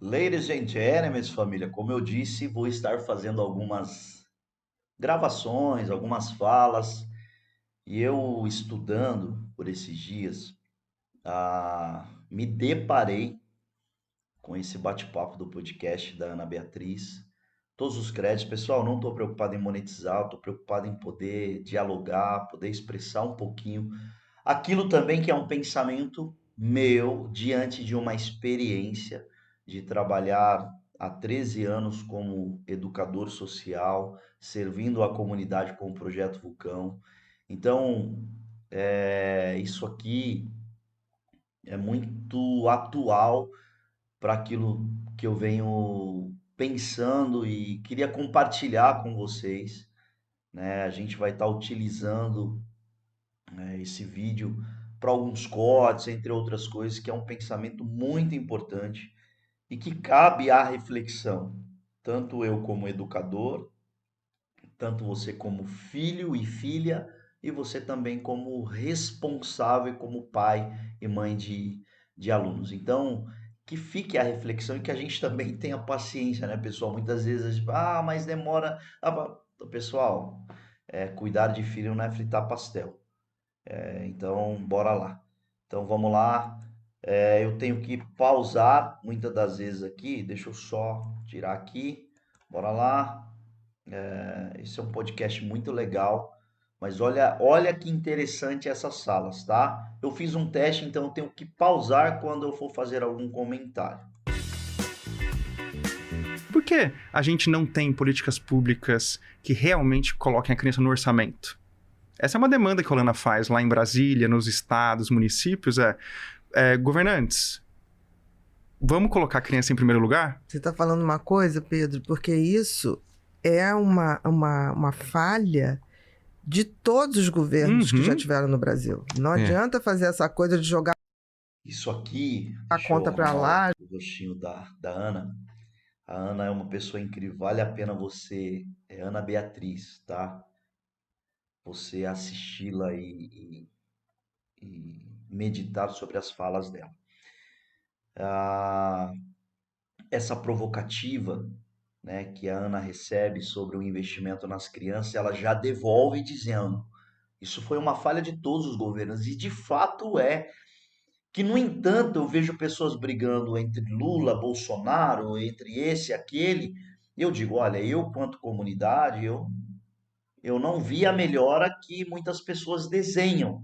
Ladies and gentlemen, família, como eu disse, vou estar fazendo algumas gravações, algumas falas, e eu estudando por esses dias, me deparei com esse bate-papo do podcast da Ana Beatriz. Todos os créditos, pessoal, não estou preocupado em monetizar, estou preocupado em poder dialogar, poder expressar um pouquinho aquilo também que é um pensamento meu diante de uma experiência de trabalhar há 13 anos como educador social, servindo a comunidade com o Projeto Vulcão. Então, isso aqui é muito atual para aquilo que eu venho pensando e queria compartilhar com vocês, né? A gente vai estar utilizando, né, esse vídeo para alguns cortes, entre outras coisas, que é um pensamento muito importante e que cabe à reflexão, tanto eu como educador, tanto você como filho e filha, e você também como responsável, como pai e mãe de alunos. Então, que fique a reflexão e que a gente também tenha paciência, né, pessoal? Muitas vezes a gente, mas demora. Pessoal, cuidar de filho não é fritar pastel. Então, bora lá. Então, vamos lá. Eu tenho que pausar muitas das vezes aqui. Deixa eu só tirar aqui. Bora lá. Esse é um podcast muito legal. Mas olha que interessante essas salas, tá? Eu fiz um teste, então eu tenho que pausar quando eu for fazer algum comentário. Por que a gente não tem políticas públicas que realmente coloquem a criança no orçamento? Essa é uma demanda que a Holanda faz lá em Brasília, nos estados, municípios, governantes, vamos colocar a criança em primeiro lugar? Você está falando uma coisa, Pedro, porque isso é uma falha de todos os governos que já tiveram no Brasil. Não adianta fazer essa coisa de jogar Isso aqui, a deixa eu conta para arrumar lá. o rostinho da Ana. A Ana é uma pessoa incrível, vale a pena você, Ana Beatriz, tá? Você assisti-la e meditar sobre as falas dela. Ah, essa provocativa, né, que a Ana recebe sobre o investimento nas crianças, ela já devolve dizendo: isso foi uma falha de todos os governos, e de fato é. Que, no entanto, eu vejo pessoas brigando entre Lula, Bolsonaro, entre esse e aquele, e eu digo, olha, eu quanto comunidade, eu não vi a melhora que muitas pessoas desenham,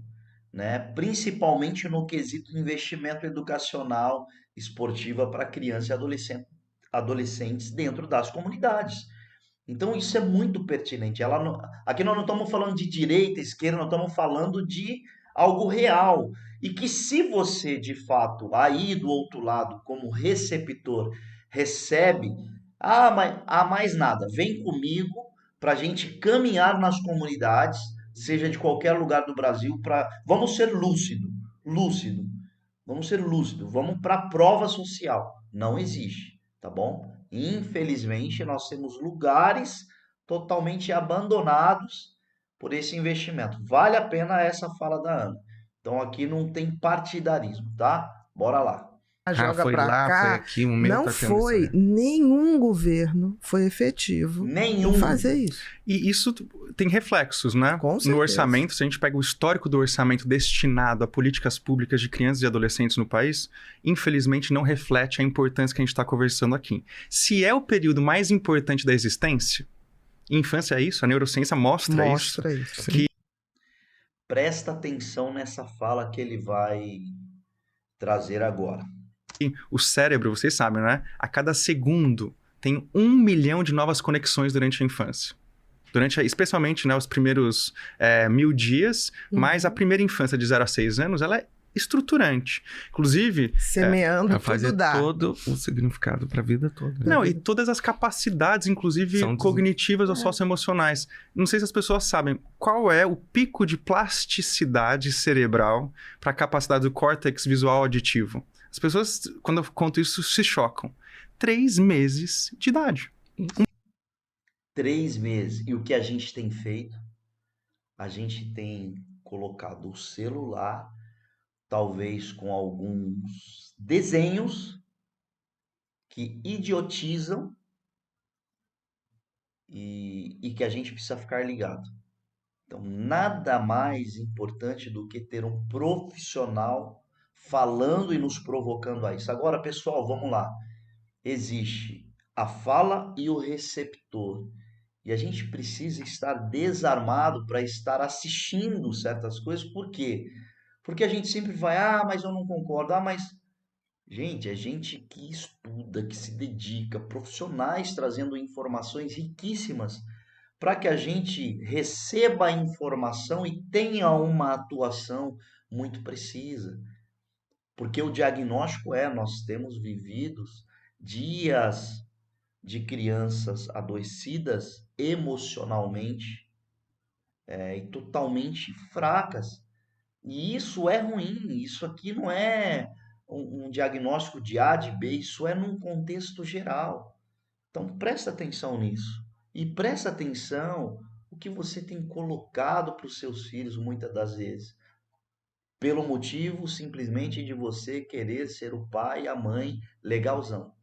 né? Principalmente no quesito investimento educacional, esportiva para crianças e adolescentes dentro das comunidades. Então isso é muito pertinente. Aqui nós não estamos falando de direita, esquerda, nós estamos falando de algo real. E que se você, de fato, aí do outro lado, como receptor, recebe, mas há mais nada, vem comigo para a gente caminhar nas comunidades, seja de qualquer lugar do Brasil, vamos ser lúcido, vamos ser lúcido, vamos para a prova social. Não existe, tá bom? Infelizmente, nós temos lugares totalmente abandonados por esse investimento. Vale a pena essa fala da Ana. Então aqui não tem partidarismo, tá? Bora lá. Joga foi para lá, foi cá. aqui, o meu Não tá tendo foi, isso. nenhum governo foi efetivo Nenhum. em fazer isso. E isso tem reflexos, né? Com certeza. No orçamento, se a gente pega o histórico do orçamento destinado a políticas públicas de crianças e adolescentes no país, infelizmente não reflete a importância que a gente está conversando aqui. Se é o período mais importante da existência, infância é isso, a neurociência mostra isso. isso. Presta atenção nessa fala que ele vai trazer agora. O cérebro, vocês sabem, né? A cada segundo tem 1 milhão de novas conexões durante a infância. Especialmente, né, os primeiros 1000 dias, mas a primeira infância de 0 a 6 anos, ela é estruturante. Inclusive... Semeando Pra fazer tudo dá. todo o significado pra vida toda. Né? Não, e todas as capacidades, inclusive cognitivas ou socioemocionais. Não sei se as pessoas sabem qual é o pico de plasticidade cerebral para a capacidade do córtex visual auditivo. As pessoas, quando eu conto isso, se chocam. 3 meses de idade. 3 meses. E o que a gente tem feito? A gente tem colocado o celular, talvez com alguns desenhos que idiotizam e que a gente precisa ficar ligado. Então, nada mais importante do que ter um profissional falando e nos provocando a isso. Agora, pessoal, vamos lá. Existe a fala e o receptor. E a gente precisa estar desarmado para estar assistindo certas coisas. Por quê? Porque a gente sempre vai, mas eu não concordo. Mas, gente, é gente que estuda, que se dedica, profissionais trazendo informações riquíssimas para que a gente receba a informação e tenha uma atuação muito precisa. Porque o diagnóstico nós temos vividos dias de crianças adoecidas emocionalmente e totalmente fracas. E isso é ruim, isso aqui não é um diagnóstico de A, de B, isso é num contexto geral. Então presta atenção nisso. E presta atenção o que você tem colocado para os seus filhos muitas das vezes. Pelo motivo simplesmente de você querer ser o pai e a mãe legalzão.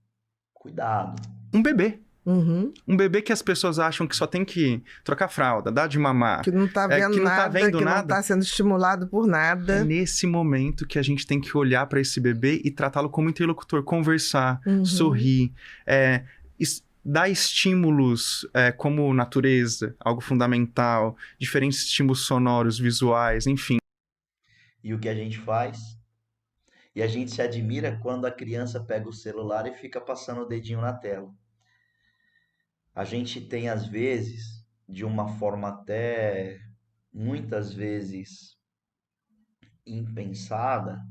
Cuidado. Um bebê. Uhum. Um bebê que as pessoas acham que só tem que trocar fralda, dar de mamar. Que não tá vendo que não nada, tá vendo que nada. não tá sendo estimulado por nada. É nesse momento que a gente tem que olhar para esse bebê e tratá-lo como interlocutor, conversar, sorrir, dar estímulos como natureza, algo fundamental, diferentes estímulos sonoros, visuais, enfim. E o que a gente faz? E a gente se admira quando a criança pega o celular e fica passando o dedinho na tela. A gente tem, às vezes, de uma forma até muitas vezes impensada,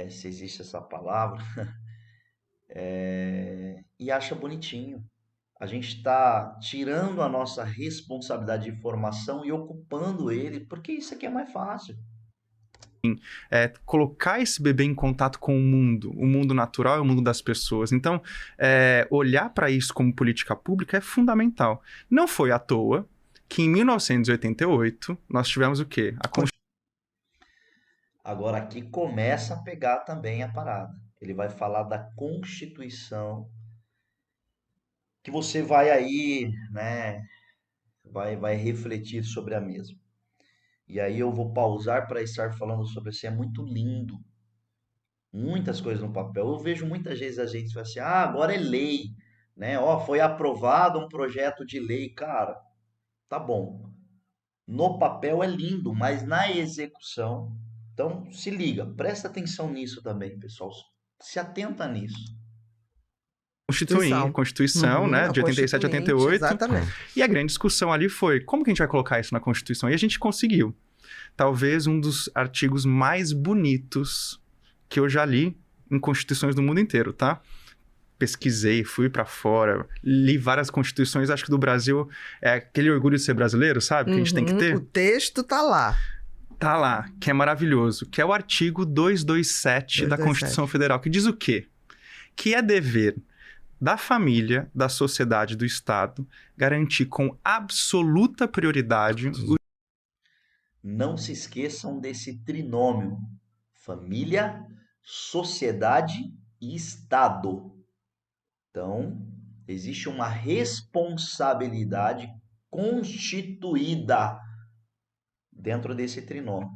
se existe essa palavra, e acha bonitinho. A gente está tirando a nossa responsabilidade de formação e ocupando ele, porque isso aqui é mais fácil. Colocar esse bebê em contato com o mundo natural e o mundo das pessoas. Então, olhar para isso como política pública é fundamental. Não foi à toa que em 1988 nós tivemos o quê? Agora aqui começa a pegar também a parada. Ele vai falar da Constituição, que você vai aí, né, vai refletir sobre a mesma. E aí eu vou pausar para estar falando sobre isso. É muito lindo. Muitas coisas no papel. Eu vejo muitas vezes a gente fala assim, agora é lei, né? Foi aprovado um projeto de lei. Cara, tá bom. No papel é lindo, mas na execução... Então, se liga, presta atenção nisso também, pessoal. Se atenta nisso. Constituição, né, de 87 a 88. Exatamente. E a grande discussão ali foi, como que a gente vai colocar isso na Constituição? E a gente conseguiu. Talvez um dos artigos mais bonitos que eu já li em constituições do mundo inteiro, tá? Pesquisei, fui pra fora, li várias constituições, acho que do Brasil é aquele orgulho de ser brasileiro, sabe? Que a gente tem que ter. O texto tá lá. Tá lá, que é maravilhoso, que é o artigo 227 da Constituição Federal, que diz o quê? Que é dever da família, da sociedade, do Estado, garantir com absoluta prioridade... Não se esqueçam desse trinômio: família, sociedade e Estado. Então, existe uma responsabilidade constituída dentro desse trinômio: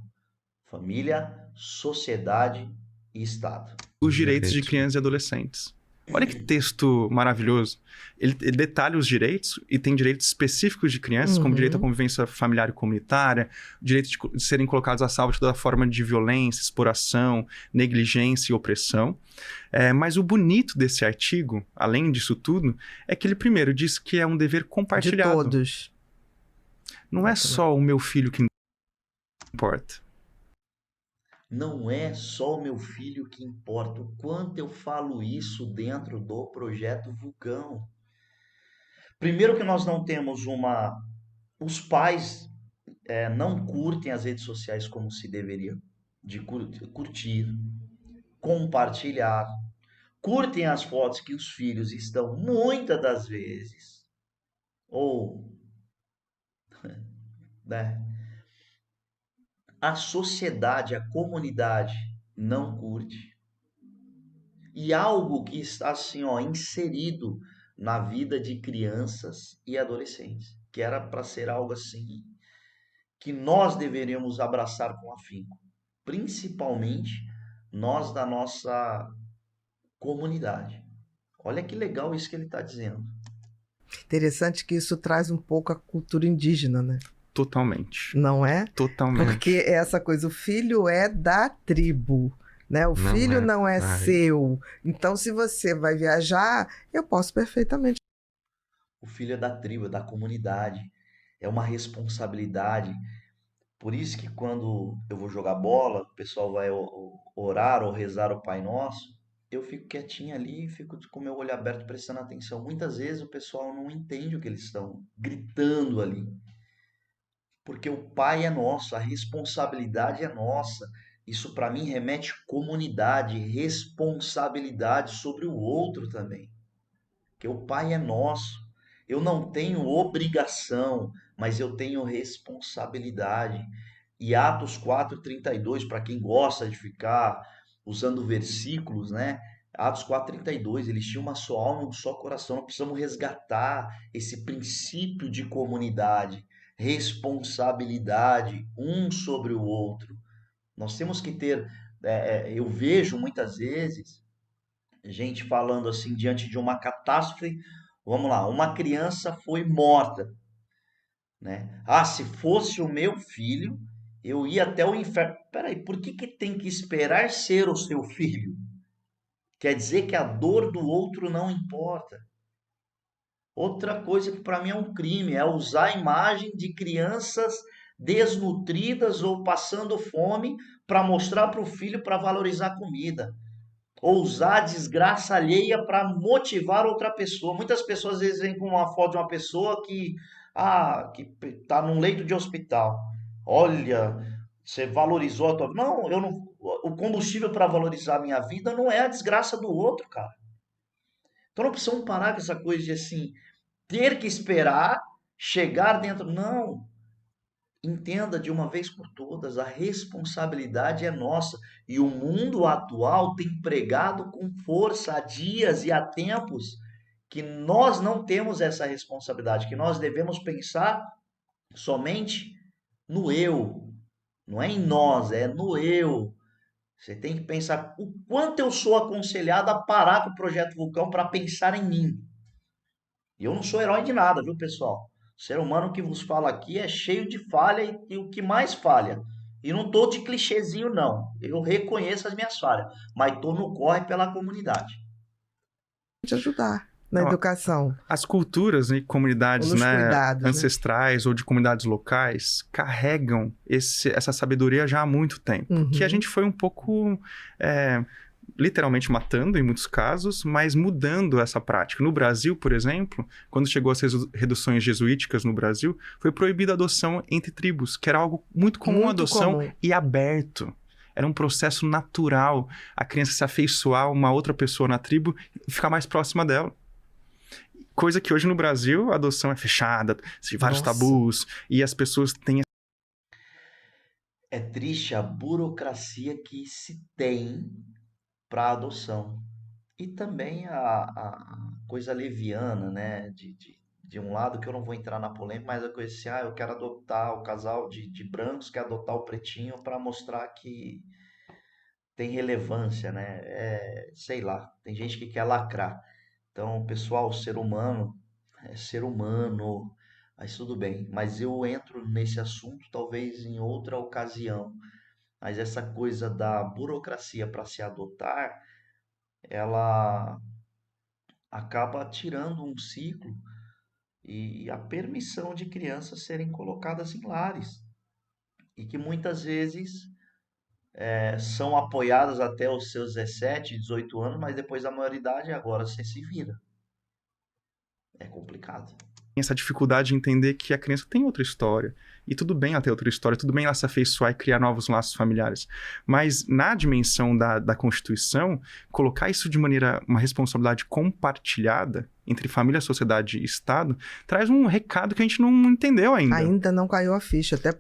família, sociedade e Estado. Os direitos de crianças e adolescentes. Olha que texto maravilhoso. Ele detalha os direitos e tem direitos específicos de crianças, como direito à convivência familiar e comunitária, direito de serem colocados a salvo de toda forma de violência, exploração, negligência e opressão. Mas o bonito desse artigo, além disso tudo, é que ele primeiro diz que é um dever compartilhado. De todos. Não é só o meu filho que importa. Não é só o meu filho que importa. O quanto eu falo isso dentro do projeto Vulcão. Primeiro que nós não temos os pais não curtem as redes sociais como se deveria. De curtir, compartilhar. Curtem as fotos que os filhos estão, muitas das vezes, ou, né? A sociedade, a comunidade não curte. e algo que está assim, ó, inserido na vida de crianças e adolescentes, que era para ser algo assim que nós deveríamos abraçar com afinco, principalmente nós da nossa comunidade. Olha que legal isso que ele está dizendo. Interessante que isso traz um pouco a cultura indígena, né? Totalmente. Não é? Totalmente. Porque é essa coisa, o filho é da tribo, né? O filho não é seu. Então, se você vai viajar, eu posso perfeitamente. O filho é da tribo, é da comunidade. É uma responsabilidade. Por isso que quando eu vou jogar bola, o pessoal vai orar ou rezar o Pai Nosso, eu fico quietinho ali e fico com o meu olho aberto prestando atenção. Muitas vezes o pessoal não entende o que eles estão gritando ali. Porque o Pai é nosso, a responsabilidade é nossa. Isso para mim remete comunidade, responsabilidade sobre o outro também. Porque o Pai é nosso. Eu não tenho obrigação, mas eu tenho responsabilidade. E Atos 4:32, para quem gosta de ficar usando versículos, né? Atos 4:32, eles tinham uma só alma, um só coração. Nós precisamos resgatar esse princípio de comunidade, responsabilidade um sobre o outro. Nós temos que ter, eu vejo muitas vezes gente falando assim diante de uma catástrofe. Vamos lá, uma criança foi morta, né? Ah, se fosse o meu filho, eu ia até o inferno. Peraí, por que tem que esperar ser o seu filho? Quer dizer que a dor do outro não importa. Outra coisa que para mim é um crime é usar a imagem de crianças desnutridas ou passando fome para mostrar para o filho para valorizar a comida. Ou usar a desgraça alheia para motivar outra pessoa. Muitas pessoas às vezes vêm com uma foto de uma pessoa que está num leito de hospital. Olha, você valorizou a tua vida. Não, eu não. O combustível para valorizar a minha vida não é a desgraça do outro, cara. Então não precisamos parar com essa coisa de assim, ter que esperar chegar dentro. Não. Entenda de uma vez por todas, a responsabilidade é nossa. E o mundo atual tem pregado com força há dias e há tempos que nós não temos essa responsabilidade, que nós devemos pensar somente no eu. Não é em nós, é no eu. Você tem que pensar o quanto eu sou aconselhado a parar com o Projeto Vulcão para pensar em mim. E eu não sou herói de nada, viu, pessoal? O ser humano que vos fala aqui é cheio de falha e o que mais falha. E não tô de clichêzinho, não. Eu reconheço as minhas falhas, mas tô no corre pela comunidade. Te ajudar na educação. As culturas e comunidades, né, cuidados, ancestrais, né? Ou de comunidades locais carregam essa sabedoria já há muito tempo. Que a gente foi um pouco... literalmente matando em muitos casos, mas mudando essa prática. No Brasil, por exemplo, quando chegou as reduções jesuíticas no Brasil, foi proibida a adoção entre tribos, que era algo muito comum, a adoção e aberto. Era um processo natural, a criança se afeiçoar a uma outra pessoa na tribo e ficar mais próxima dela. Coisa que hoje no Brasil a adoção é fechada, vários tabus, e as pessoas têm... É triste a burocracia que se tem para adoção. E também a coisa leviana, né? De um lado, que eu não vou entrar na polêmica, mas a coisa assim, eu quero adotar o casal de brancos, quer adotar o pretinho para mostrar que tem relevância, né? Sei lá, tem gente que quer lacrar. Então, pessoal, ser humano é ser humano, mas tudo bem. Mas eu entro nesse assunto talvez em outra ocasião. Mas essa coisa da burocracia para se adotar, ela acaba tirando um ciclo e a permissão de crianças serem colocadas em lares. E que muitas vezes são apoiadas até os seus 17, 18 anos, mas depois da maioridade agora você se vira. É complicado. Essa dificuldade de entender que a criança tem outra história. E tudo bem ela ter outra história, tudo bem ela se afeiçoar e criar novos laços familiares. Mas na dimensão da Constituição, colocar isso de maneira, uma responsabilidade compartilhada entre família, sociedade e Estado, traz um recado que a gente não entendeu ainda. Ainda não caiu a ficha, até...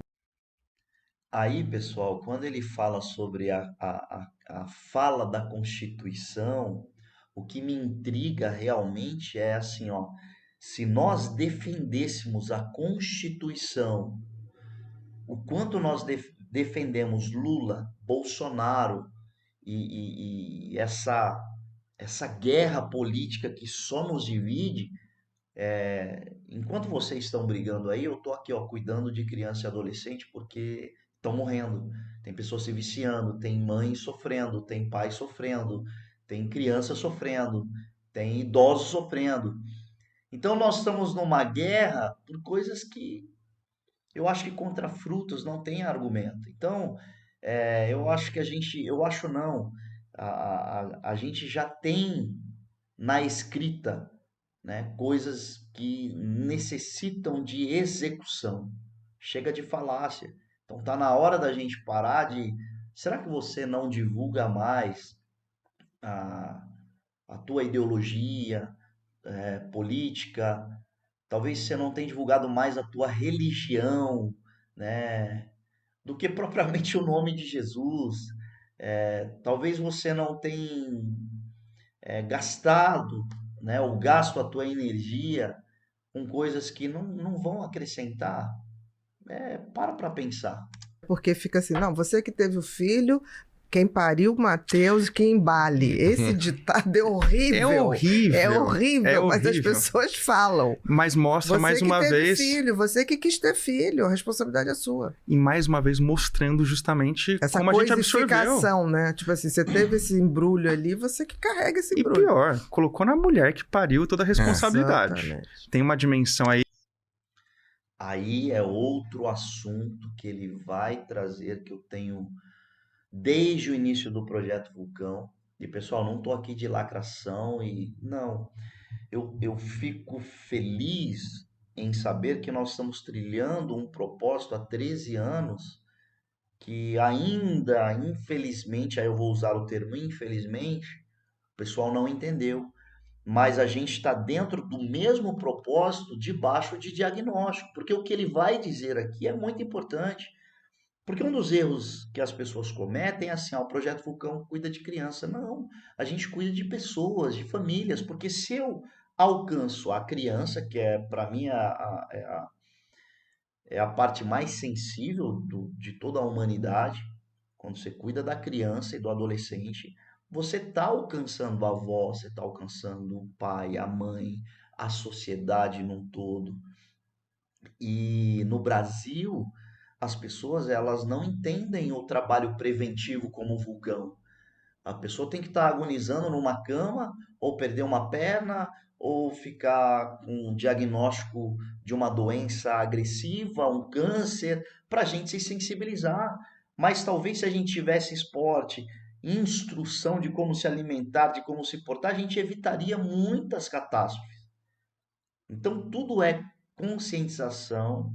Aí, pessoal, quando ele fala sobre a a fala da Constituição, o que me intriga realmente é assim, ó, se nós defendêssemos a Constituição, o quanto nós defendemos Lula, Bolsonaro e essa guerra política que só nos divide, enquanto vocês estão brigando aí, eu tô aqui, ó, cuidando de criança e adolescente porque estão morrendo. Tem pessoas se viciando, tem mãe sofrendo, tem pai sofrendo, tem criança sofrendo, tem idosos sofrendo. Então nós estamos numa guerra por coisas que eu acho que contra frutos não tem argumento. Então, eu acho que eu acho não, a gente já tem na escrita, né, coisas que necessitam de execução. Chega de falácia. Então tá na hora da gente parar de. Será que você não divulga mais a, a tua ideologia política? Talvez você não tenha divulgado mais a tua religião, né? Do que propriamente o nome de Jesus. Talvez você não tenha gastado, né, ou gasto a tua energia com coisas que não vão acrescentar. Para pensar. Porque fica assim, não, você que teve o filho, quem pariu Mateus, que embale. Esse ditado é horrível. É horrível. É horrível, É mas as horrível. pessoas falam. Mas mostra Você mais que uma teve vez. filho, você que quis ter filho, a responsabilidade é sua. E mais uma vez mostrando justamente Essa como a gente absorveu. coisificação, né? Tipo assim, você teve esse embrulho ali, você que carrega esse E embrulho. pior, colocou na mulher que pariu toda a responsabilidade. Exatamente. Tem uma dimensão aí. Aí é outro assunto que ele vai trazer, que eu tenho desde o início do Projeto Vulcão. E pessoal, não estou aqui de lacração e não. Eu fico feliz em saber que nós estamos trilhando um propósito há 13 anos que ainda, infelizmente, aí eu vou usar o termo infelizmente, o pessoal não entendeu. Mas a gente está dentro do mesmo propósito debaixo de diagnóstico, porque o que ele vai dizer aqui é muito importante. Porque um dos erros que as pessoas cometem é assim, o Projeto Vulcão cuida de criança. Não, a gente cuida de pessoas, de famílias, porque se eu alcanço a criança, que é para mim é a parte mais sensível de toda a humanidade, quando você cuida da criança e do adolescente, você está alcançando a avó, você está alcançando o pai, a mãe, a sociedade num todo. E no Brasil, as pessoas elas não entendem o trabalho preventivo como o vulcão. A pessoa tem que estar agonizando numa cama, ou perder uma perna, ou ficar com um diagnóstico de uma doença agressiva, um câncer, para a gente se sensibilizar. Mas talvez se a gente tivesse esporte, instrução de como se alimentar, de como se portar, a gente evitaria muitas catástrofes. Então, tudo é conscientização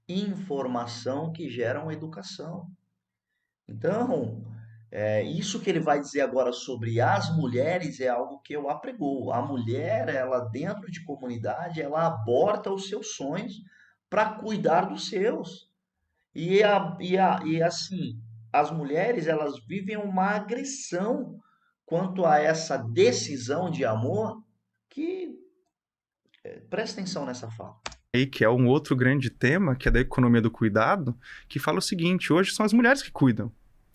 e informação que geram educação. Então, isso que ele vai dizer agora sobre as mulheres é algo que eu apregou. A mulher, ela dentro de comunidade, ela aborta os seus sonhos para cuidar dos seus. E assim, as mulheres, elas vivem uma agressão quanto a essa decisão de amor que presta atenção nessa fala. Aí, que é um outro grande tema, que é da economia do cuidado, que fala o seguinte: hoje são as mulheres que cuidam.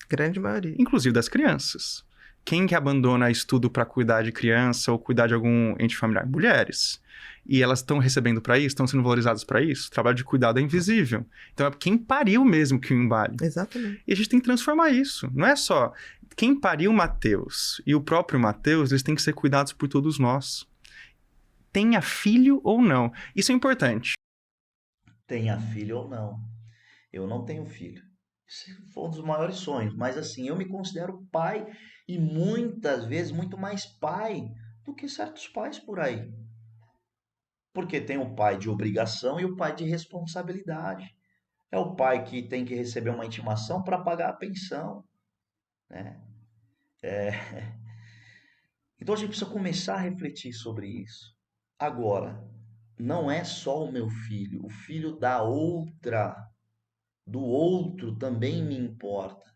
Grande maioria. Inclusive das crianças. Quem que abandona estudo para cuidar de criança ou cuidar de algum ente familiar? Mulheres. E elas estão recebendo para isso? Estão sendo valorizadas para isso? O trabalho de cuidado é invisível. Então é quem pariu mesmo que o embale. Exatamente. E a gente tem que transformar isso. Não é só quem pariu Mateus e o próprio Mateus, eles têm que ser cuidados por todos nós. Tenha filho ou não. Isso é importante. Tenha filho ou não. Eu não tenho filho. Esse foi um dos maiores sonhos. Mas assim, eu me considero pai e muitas vezes muito mais pai do que certos pais por aí. Porque tem o pai de obrigação e o pai de responsabilidade. É o pai que tem que receber uma intimação para pagar a pensão, né? Então a gente precisa começar a refletir sobre isso. Agora, não é só o meu filho, o filho da outra, do outro também me importa.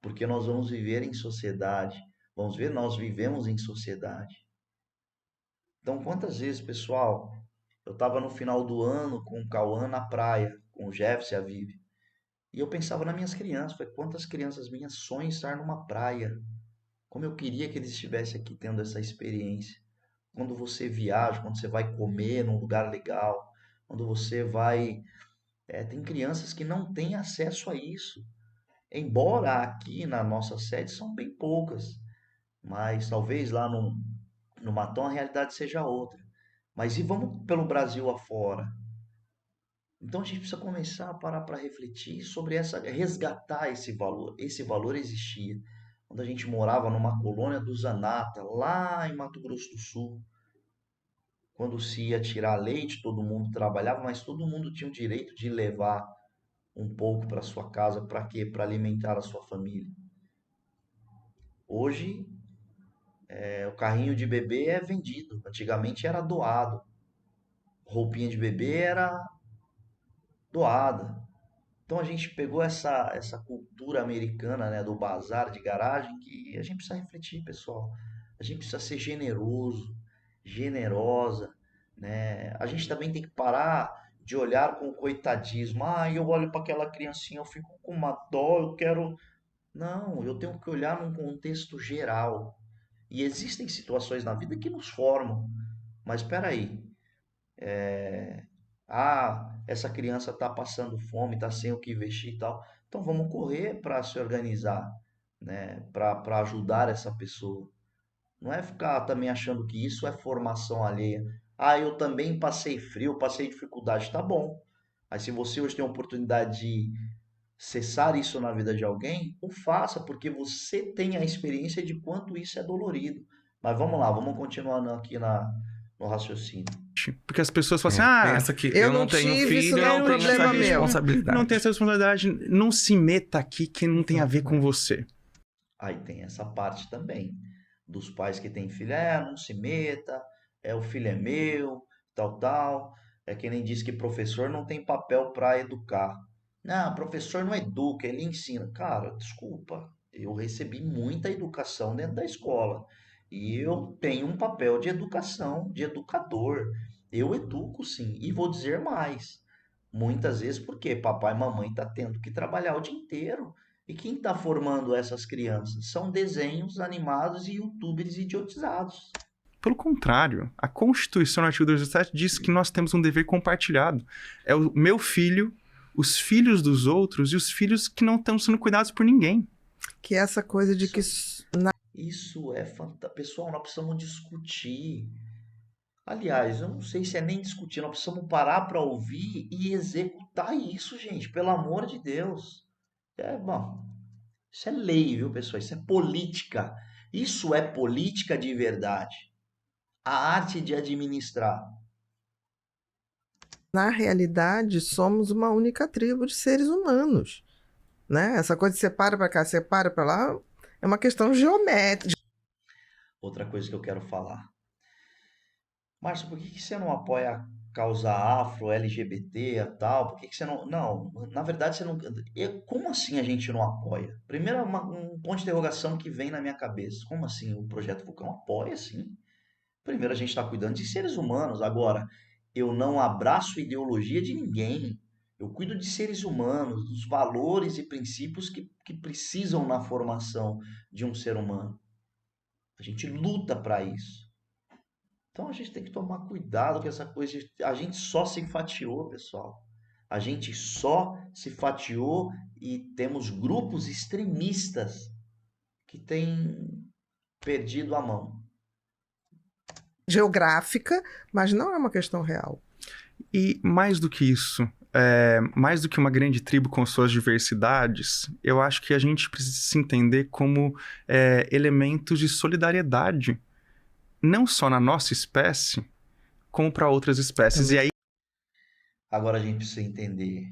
porque nós vamos viver em sociedade. Vamos ver, nós vivemos em sociedade. Então, quantas vezes, pessoal, eu estava no final do ano com o Cauã na praia, com o Jefferson e a Vivi, e eu pensava nas minhas crianças, falei, quantas crianças minhas sonham estar numa praia? Como eu queria que eles estivessem aqui tendo essa experiência. Quando você viaja, quando você vai comer num lugar legal, quando você vai... tem crianças que não têm acesso a isso. Embora aqui na nossa sede são bem poucas, mas talvez lá no Matão a realidade seja outra. Mas e vamos pelo Brasil afora? Então a gente precisa começar a parar para refletir sobre resgatar esse valor. Esse valor existia. Quando a gente morava numa colônia do Zanata, lá em Mato Grosso do Sul, quando se ia tirar leite, todo mundo trabalhava, mas todo mundo tinha o direito de levar um pouco para sua casa, para quê? Para alimentar a sua família. Hoje, o carrinho de bebê é vendido. Antigamente era doado. Roupinha de bebê era doada. Então a gente pegou essa cultura americana, né, do bazar de garagem, que a gente precisa refletir, pessoal. A gente precisa ser generoso, generosa, né? A gente também tem que parar de olhar com o coitadismo. Ah, eu olho para aquela criancinha, eu fico com uma dó, eu quero. Não, eu tenho que olhar num contexto geral. E existem situações na vida que nos formam. Mas espera aí, essa criança está passando fome, está sem o que vestir e tal. Então vamos correr para se organizar, né? Para ajudar essa pessoa. Não é ficar também achando que isso é formação alheia. Ah, eu também passei frio, passei dificuldade, tá bom. Mas se você hoje tem a oportunidade de cessar isso na vida de alguém, o faça, porque você tem a experiência de quanto isso é dolorido. Mas vamos lá, vamos continuar aqui no raciocínio. Porque as pessoas falam assim, pensa que eu não não tenho tive, isso filho, não é não um tenho essa problema meu. responsabilidade. não tem essa responsabilidade, não se meta aqui que não tem a ver com você. Aí tem essa parte também dos pais que têm filho, não se meta, o filho é meu, tal, tal. É que nem diz que professor não tem papel para educar. Não, professor não educa, ele ensina. Cara, desculpa, eu recebi muita educação dentro da escola e eu tenho um papel de educação, de educador. Eu educo sim, e vou dizer mais. Muitas vezes porque papai e mamãe tá tendo que trabalhar o dia inteiro. E quem está formando essas crianças? São desenhos animados e youtubers idiotizados. Pelo contrário, a Constituição, no artigo 217, diz que nós temos um dever compartilhado. É o meu filho, os filhos dos outros e os filhos que não estão sendo cuidados por ninguém. Que é essa coisa de que... Isso é fantástico. Pessoal, nós precisamos discutir. Aliás, eu não sei se é nem discutir, nós precisamos parar para ouvir e executar isso, gente, pelo amor de Deus. Bom, isso é lei, viu, pessoal? Isso é política. Isso é política de verdade. A arte de administrar. Na realidade, somos uma única tribo de seres humanos, né? Essa coisa de separa para cá, separa para lá, é uma questão geométrica. Outra coisa que eu quero falar. Márcio, por que você não apoia a causa afro, LGBT e tal? Por que você não... Não, na verdade você não... Como assim a gente não apoia? Primeiro, um ponto de interrogação que vem na minha cabeça. Como assim o Projeto Vulcão apoia, sim? Primeiro, a gente está cuidando de seres humanos. Agora, eu não abraço ideologia de ninguém. Eu cuido de seres humanos, dos valores e princípios que precisam na formação de um ser humano. A gente luta para isso. Então a gente tem que tomar cuidado com essa coisa. A gente só se fatiou, pessoal. A gente só se fatiou e temos grupos extremistas que têm perdido a mão. Geográfica, mas não é uma questão real. E mais do que isso, mais do que uma grande tribo com suas diversidades, eu acho que a gente precisa se entender como elementos de solidariedade, não só na nossa espécie, como para outras espécies. E aí... Agora a gente precisa entender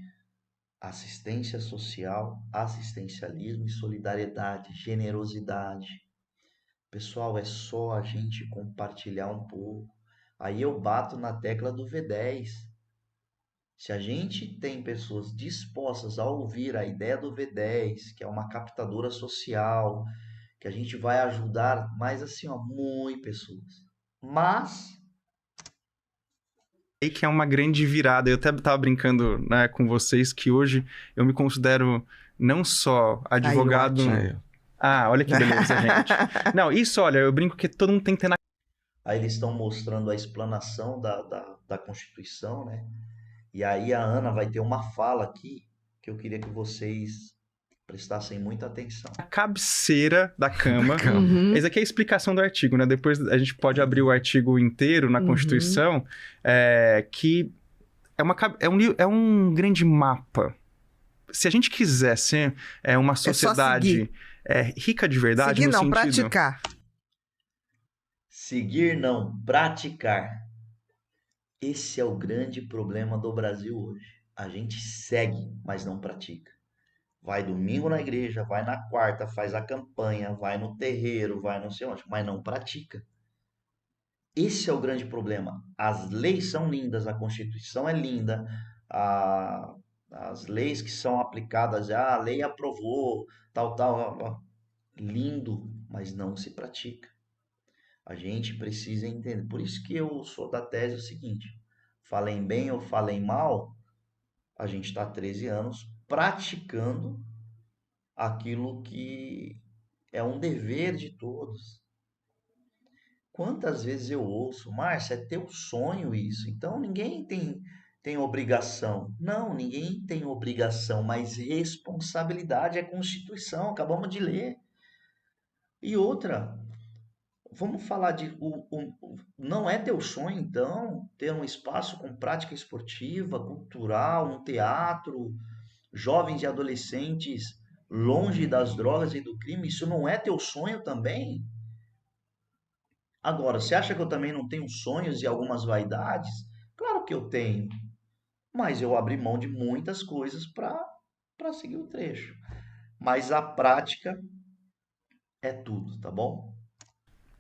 assistência social, assistencialismo e solidariedade, generosidade. Pessoal, é só a gente compartilhar um pouco. Aí eu bato na tecla do V10. Se a gente tem pessoas dispostas a ouvir a ideia do V10, que é uma captadora social, que a gente vai ajudar mais assim, ó, muito pessoas. Mas aí que é uma grande virada. Eu até estava brincando, né, com vocês que hoje eu me considero não só advogado... olha que beleza, gente. Não, isso, olha, eu brinco que todo mundo tem que ter na... Aí eles estão mostrando a explanação da Constituição, né? E aí a Ana vai ter uma fala aqui que eu queria que vocês prestassem muita atenção. A cabeceira da cama. Essa aqui é a explicação do artigo, né? Depois a gente pode abrir o artigo inteiro na Constituição, que é um grande mapa. Se a gente quiser ser uma sociedade rica de verdade... Seguir não, praticar. Seguir não, praticar. Esse é o grande problema do Brasil hoje. A gente segue, mas não pratica. Vai domingo na igreja, vai na quarta, faz a campanha, vai no terreiro, vai não sei onde, mas não pratica. Esse é o grande problema. As leis são lindas, a Constituição é linda, as leis que são aplicadas, a lei aprovou, tal, lindo, mas não se pratica. A gente precisa entender. Por isso que eu sou da tese o seguinte: falem bem ou falem mal, a gente está há 13 anos praticando aquilo que é um dever de todos. Quantas vezes eu ouço, Márcia, é teu sonho isso, então ninguém tem obrigação. Não, ninguém tem obrigação, mas responsabilidade é Constituição, acabamos de ler. E outra, vamos falar de... não é teu sonho, então, ter um espaço com prática esportiva, cultural, um teatro, jovens e adolescentes longe das drogas e do crime? Isso não é teu sonho também? Agora, você acha que eu também não tenho sonhos e algumas vaidades? Claro que eu tenho, mas eu abri mão de muitas coisas para seguir o trecho. Mas a prática é tudo, tá bom?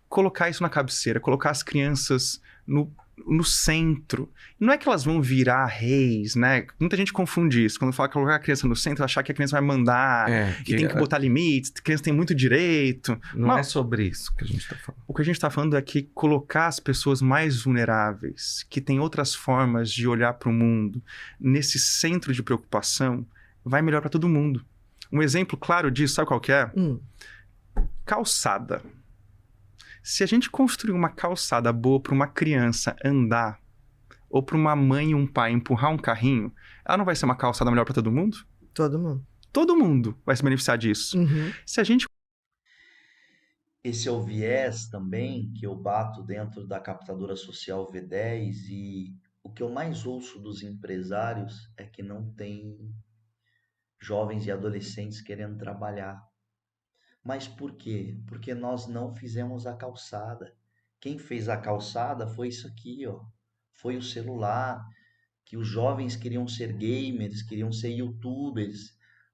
Colocar isso na cabeceira, colocar as crianças no centro. Não é que elas vão virar reis, né? Muita gente confunde isso. Quando fala colocar a criança no centro, achar que a criança vai mandar e tem que botar limites, a criança tem muito direito. Não é sobre isso que a gente está falando. O que a gente está falando é que colocar as pessoas mais vulneráveis, que têm outras formas de olhar para o mundo, nesse centro de preocupação, vai melhor para todo mundo. Um exemplo claro disso, sabe qual que é? Calçada. Se a gente construir uma calçada boa para uma criança andar, ou para uma mãe e um pai empurrar um carrinho, ela não vai ser uma calçada melhor para todo mundo? Todo mundo. Todo mundo vai se beneficiar disso. Se a gente... Esse é o viés também que eu bato dentro da captadora social V10, e o que eu mais ouço dos empresários é que não tem jovens e adolescentes querendo trabalhar. Mas por quê? Porque nós não fizemos a calçada. Quem fez a calçada foi isso aqui, ó. Foi o celular, que os jovens queriam ser gamers, queriam ser youtubers,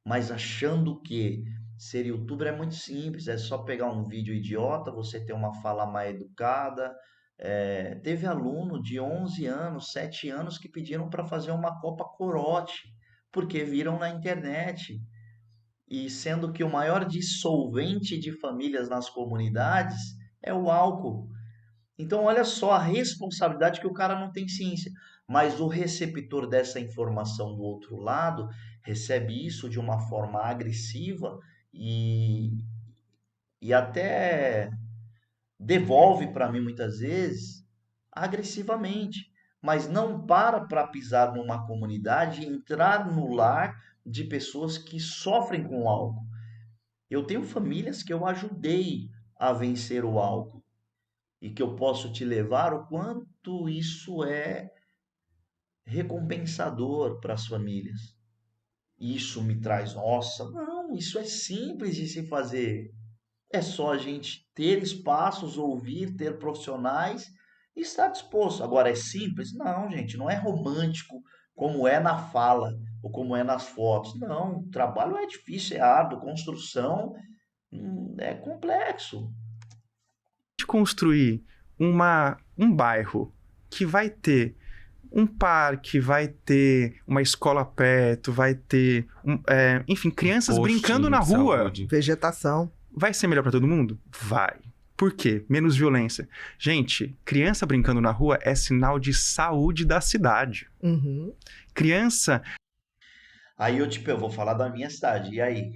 mas achando que ser youtuber é muito simples, é só pegar um vídeo idiota, você ter uma fala mais educada. Teve aluno de 11 anos, 7 anos que pediram para fazer uma Copa Corote, porque viram na internet. E sendo que o maior dissolvente de famílias nas comunidades é o álcool. Então, olha só a responsabilidade, que o cara não tem ciência. Mas o receptor dessa informação do outro lado recebe isso de uma forma agressiva e até devolve para mim muitas vezes agressivamente. Mas não para pisar numa comunidade e entrar no lar de pessoas que sofrem com o álcool. Eu tenho famílias que eu ajudei a vencer o álcool e que eu posso te levar o quanto isso é recompensador para as famílias. Isso me traz, nossa, não, isso é simples de se fazer. É só a gente ter espaços, ouvir, ter profissionais e estar disposto. Agora, é simples? Não, gente, não é romântico como é na fala ou como é nas fotos. Não, o trabalho é difícil, é árduo, construção é complexo. Construir um bairro que vai ter um parque, vai ter uma escola perto, vai ter, enfim, crianças brincando na rua. Saúde. Vegetação. Vai ser melhor para todo mundo? Vai. Por quê? Menos violência. Gente, criança brincando na rua é sinal de saúde da cidade. Uhum. Criança... Aí eu vou falar da minha cidade. E aí?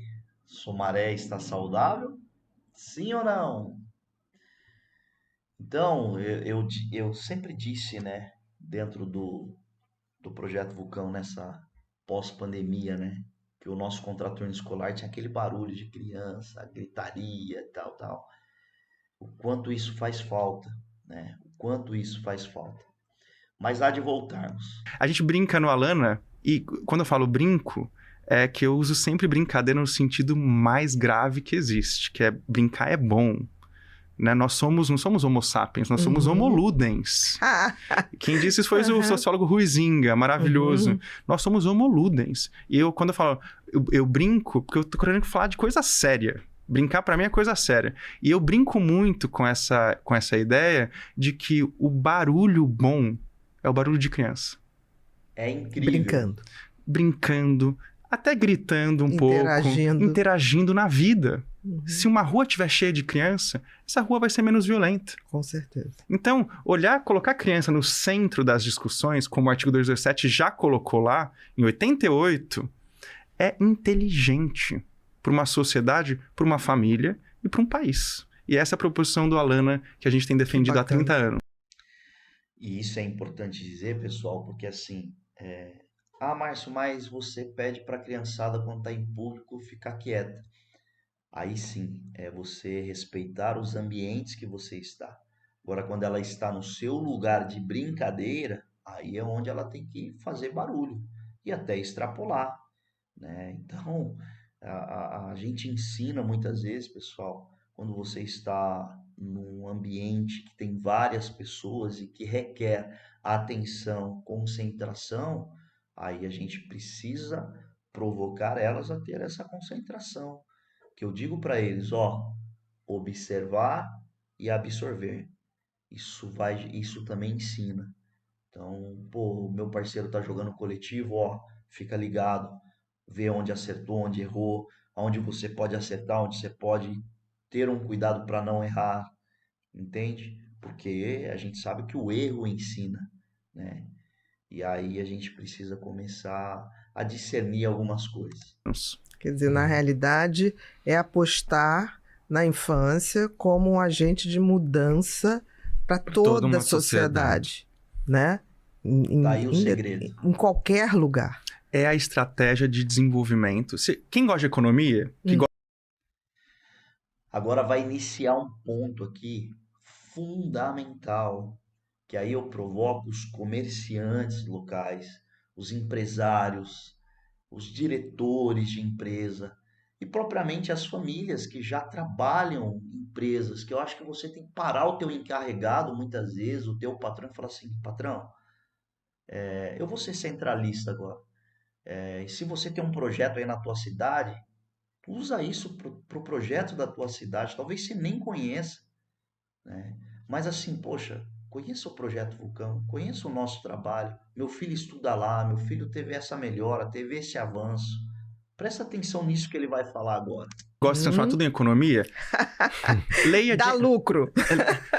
Sumaré está saudável? Sim ou não? Então, eu sempre disse, né, dentro do projeto Vulcão, nessa pós-pandemia, né, que o nosso contraturno escolar tinha aquele barulho de criança, gritaria, tal, tal. O quanto isso faz falta, né? O quanto isso faz falta. Mas há de voltarmos. A gente brinca no Alana, e quando eu falo brinco, é que eu uso sempre brincadeira no sentido mais grave que existe, que é brincar é bom. Né? Nós não somos homo sapiens, nós somos homo ludens. Quem disse isso foi o sociólogo Huizinga, maravilhoso. Nós somos homo ludens. E quando eu falo, eu brinco, porque eu tô querendo falar de coisa séria. Brincar pra mim é coisa séria. E eu brinco muito com essa ideia de que o barulho bom é o barulho de criança. É incrível. Brincando, até gritando um pouco, interagindo na vida. Se uma rua estiver cheia de criança, essa rua vai ser menos violenta. Com certeza. Então, colocar a criança no centro das discussões, como o artigo 227 já colocou lá, em 88, é inteligente para uma sociedade, para uma família e para um país. E essa é a proposição do Alana que a gente tem defendido há 30 anos. E isso é importante dizer, pessoal, porque assim... Márcio, mas você pede para a criançada, quando está em público, ficar quieta. Aí sim, é você respeitar os ambientes que você está. Agora, quando ela está no seu lugar de brincadeira, aí é onde ela tem que fazer barulho e até extrapolar, né? Então, a gente ensina muitas vezes, pessoal, quando você está num ambiente que tem várias pessoas e que requer atenção, concentração, aí a gente precisa provocar elas a ter essa concentração. Que eu digo para eles, observar e absorver. Isso também ensina. Então, o meu parceiro tá jogando coletivo, fica ligado, vê onde acertou, onde errou, onde você pode acertar, onde você pode ter um cuidado para não errar, entende? Porque a gente sabe que o erro ensina, né? E aí a gente precisa começar a discernir algumas coisas. Quer dizer, na realidade, é apostar na infância como um agente de mudança para toda a sociedade, né? Daí o segredo. Em qualquer lugar. É a estratégia de desenvolvimento. Quem gosta de economia... Agora vai iniciar um ponto aqui fundamental, que aí eu provoco os comerciantes locais, os empresários, os diretores de empresa e propriamente as famílias que já trabalham em empresas, que eu acho que você tem que parar o teu encarregado muitas vezes, o teu patrão, e falar assim, patrão, eu vou ser centralista agora. E se você tem um projeto aí na tua cidade, usa isso pro projeto da tua cidade, talvez você nem conheça, né? Mas assim, poxa, conheça o Projeto Vulcão, conheça o nosso trabalho, meu filho estuda lá, meu filho teve essa melhora, teve esse avanço. Presta atenção nisso que ele vai falar agora. Gosta de transformar tudo em economia? Leia... Dá lucro.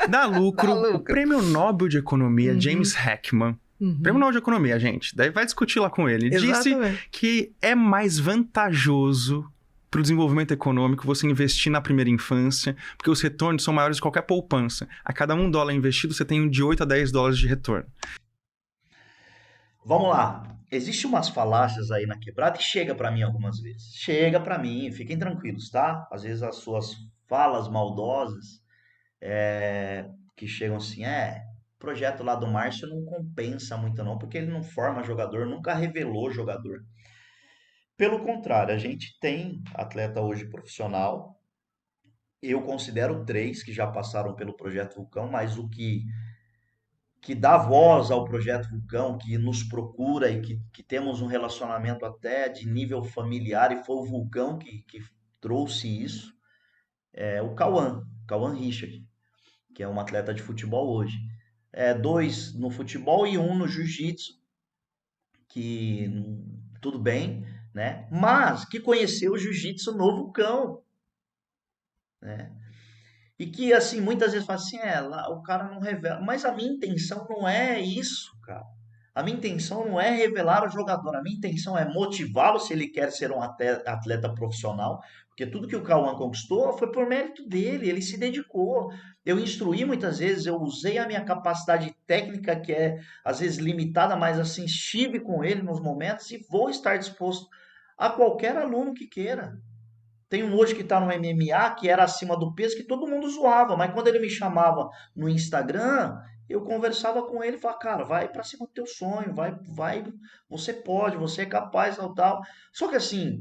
Dá lucro. O Prêmio Nobel de Economia, James Heckman, Prêmio Nobel de Economia, gente, daí vai discutir lá com ele. Exatamente. Disse que é mais vantajoso para o desenvolvimento econômico você investir na primeira infância, porque os retornos são maiores de qualquer poupança. A cada $1 investido, você tem de 8 a 10 dólares de retorno. Vamos lá. Existem umas falácias aí na quebrada e chega para mim algumas vezes. Chega para mim, fiquem tranquilos, tá? Às vezes as suas falas maldosas que chegam assim, o projeto lá do Márcio não compensa muito não, porque ele não forma jogador, nunca revelou jogador. Pelo contrário, a gente tem atleta hoje profissional, eu considero 3 que já passaram pelo Projeto Vulcão, mas o que dá voz ao Projeto Vulcão, que nos procura e que temos um relacionamento até de nível familiar, e foi o Vulcão que trouxe isso, é o Cauã Richard, que é um atleta de futebol hoje. 2 no futebol e 1 no jiu-jitsu, que tudo bem, né? Mas que conheceu o jiu-jitsu no Vulcão, né? E que, assim, muitas vezes fala assim, lá, o cara não revela. Mas a minha intenção não é isso, cara. A minha intenção não é revelar o jogador. A minha intenção é motivá-lo se ele quer ser um atleta profissional. Porque tudo que o Cauã conquistou foi por mérito dele. Ele se dedicou. Eu instruí muitas vezes, eu usei a minha capacidade técnica, que é às vezes limitada, mas assim, estive com ele nos momentos e vou estar disposto a qualquer aluno que queira. Tem um hoje que está no MMA, que era acima do peso, que todo mundo zoava, mas quando ele me chamava no Instagram, eu conversava com ele e falava, cara, vai para cima do teu sonho, vai, você pode, você é capaz, tal, tal. Só que assim,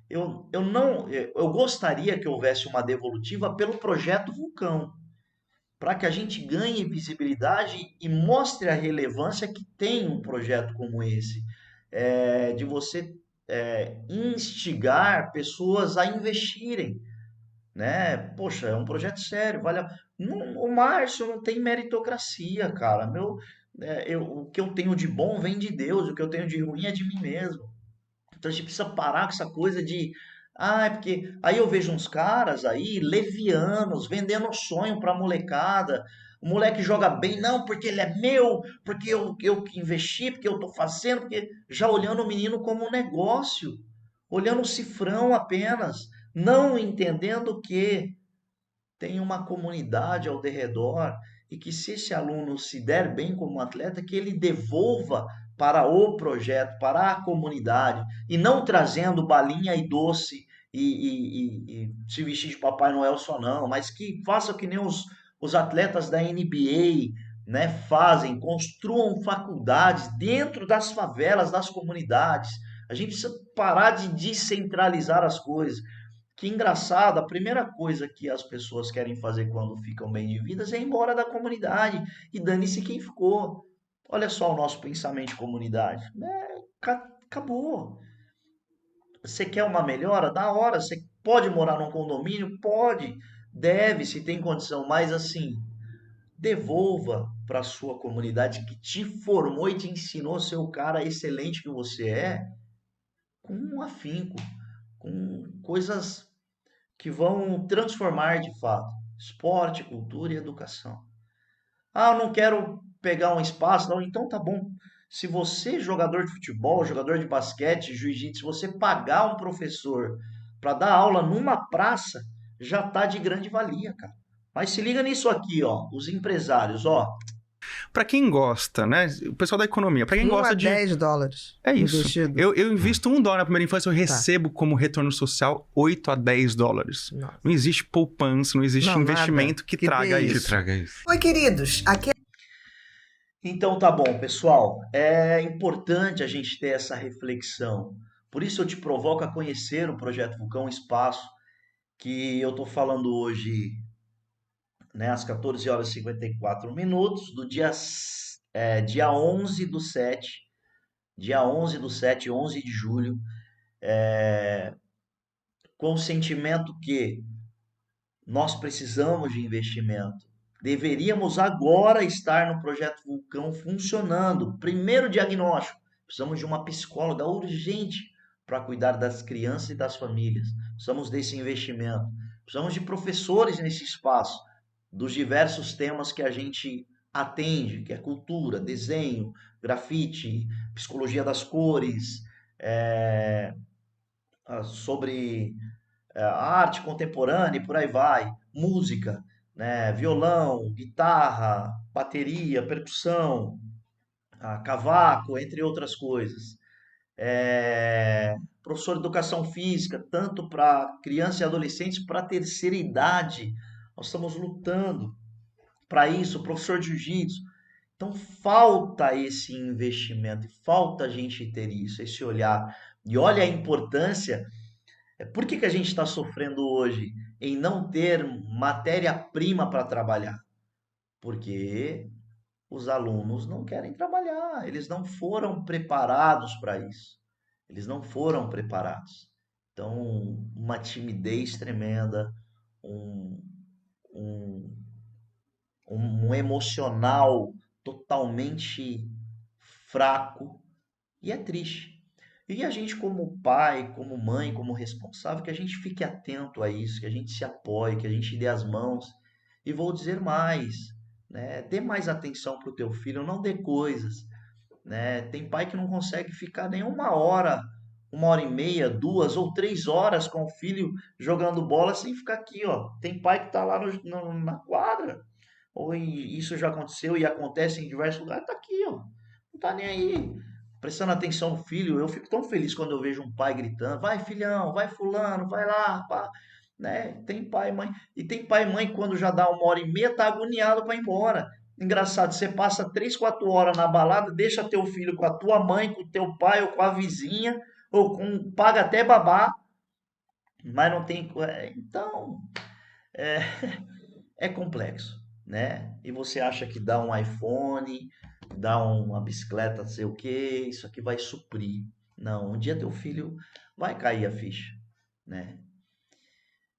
eu não, eu gostaria que houvesse uma devolutiva pelo projeto Vulcão, para que a gente ganhe visibilidade e mostre a relevância que tem um projeto como esse, de você instigar pessoas a investirem, né? Poxa, é um projeto sério, o Márcio não tem meritocracia, cara. O que eu tenho de bom vem de Deus, o que eu tenho de ruim é de mim mesmo. Então a gente precisa parar com essa coisa de. Ah, é porque. Aí eu vejo uns caras aí, levianos, vendendo sonho pra molecada. O moleque joga bem, não, porque ele é meu, porque eu que investi, porque eu tô fazendo, porque já olhando o menino como um negócio, olhando o cifrão apenas, não entendendo que tem uma comunidade ao derredor e que se esse aluno se der bem como atleta, que ele devolva para o projeto, para a comunidade, e não trazendo balinha e doce e se vestir de Papai Noel só não, mas que faça que nem os atletas da NBA, né, fazem, construam faculdades dentro das favelas, das comunidades. A gente precisa parar de descentralizar as coisas. Que engraçado, a primeira coisa que as pessoas querem fazer quando ficam bem de vidas é ir embora da comunidade e dane-se quem ficou. Olha só o nosso pensamento de comunidade. Acabou. Você quer uma melhora? Da hora. Você pode morar num condomínio? Pode. Deve, se tem condição. Mas assim, devolva para a sua comunidade que te formou e te ensinou a ser o cara excelente que você é, com um afinco, com coisas que vão transformar de fato esporte, cultura e educação. Ah, eu não quero pegar um espaço, não. Então tá bom. Se você, jogador de futebol, jogador de basquete, jiu-jitsu, se você pagar um professor para dar aula numa praça, já tá de grande valia, cara. Mas se liga nisso aqui, ó, os empresários, ó. Para quem gosta, né? O pessoal da economia, para quem gosta de $10 é isso. investido. Eu invisto $1 na primeira infância, eu recebo como retorno social $8 a $10. Nossa. Não existe poupança, não existe investimento que traga isso. Que traga isso. Oi, queridos. Aqui Então tá bom, pessoal. É importante a gente ter essa reflexão. Por isso eu te provoco a conhecer o Projeto Vulcão Espaço, que eu tô falando hoje, né, às 14 horas e 54 minutos, do dia 11 do 7, dia 11 do 7, 11 de julho, com o sentimento que nós precisamos de investimento. Deveríamos agora estar no Projeto Vulcão funcionando. Primeiro diagnóstico, precisamos de uma psicóloga urgente para cuidar das crianças e das famílias. Precisamos desse investimento. Precisamos de professores nesse espaço, dos diversos temas que a gente atende, que é cultura, desenho, grafite, psicologia das cores, sobre arte contemporânea e por aí vai, música, né, violão, guitarra, bateria, percussão, cavaco, entre outras coisas. Professor de educação física, tanto para crianças e adolescentes, para a terceira idade. Nós estamos lutando para isso, professor de jiu-jitsu. Então falta esse investimento, falta a gente ter isso, esse olhar. E olha a importância. Por que a gente está sofrendo hoje em não ter matéria-prima para trabalhar? Porque os alunos não querem trabalhar, eles não foram preparados para isso. Eles não foram preparados. Então, uma timidez tremenda, um, um, um emocional totalmente fraco e é triste. E a gente como pai, como mãe, como responsável, que a gente fique atento a isso, que a gente se apoie, que a gente dê as mãos. E vou dizer mais, né? Dê mais atenção para o teu filho, não dê coisas, né? Tem pai que não consegue ficar nem 1 hora e meia, 2 ou 3 horas com o filho jogando bola sem ficar aqui, ó. Tem pai que tá lá na quadra, isso já aconteceu e acontece em diversos lugares, tá aqui, ó. Não tá nem aí, prestando atenção no filho. Eu fico tão feliz quando eu vejo um pai gritando: vai filhão, vai fulano, vai lá, pá. Né? Tem pai e mãe. E tem pai e mãe que quando já dá 1 hora e meia tá agoniado para ir embora. Engraçado, você passa 3, 4 horas na balada, deixa teu filho com a tua mãe, com o teu pai ou com a vizinha, paga até babá, mas não tem. Então, é, é complexo, né? E você acha que dá um iPhone, dá uma bicicleta, não sei o quê, isso aqui vai suprir. Não, um dia teu filho vai cair a ficha, né?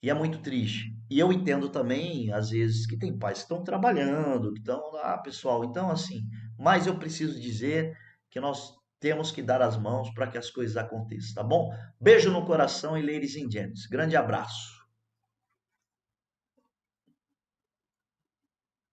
E é muito triste. E eu entendo também, às vezes, que tem pais que estão trabalhando, que estão lá, pessoal. Então, assim, mas eu preciso dizer que nós temos que dar as mãos para que as coisas aconteçam, tá bom? Beijo no coração e ladies and gents. Grande abraço.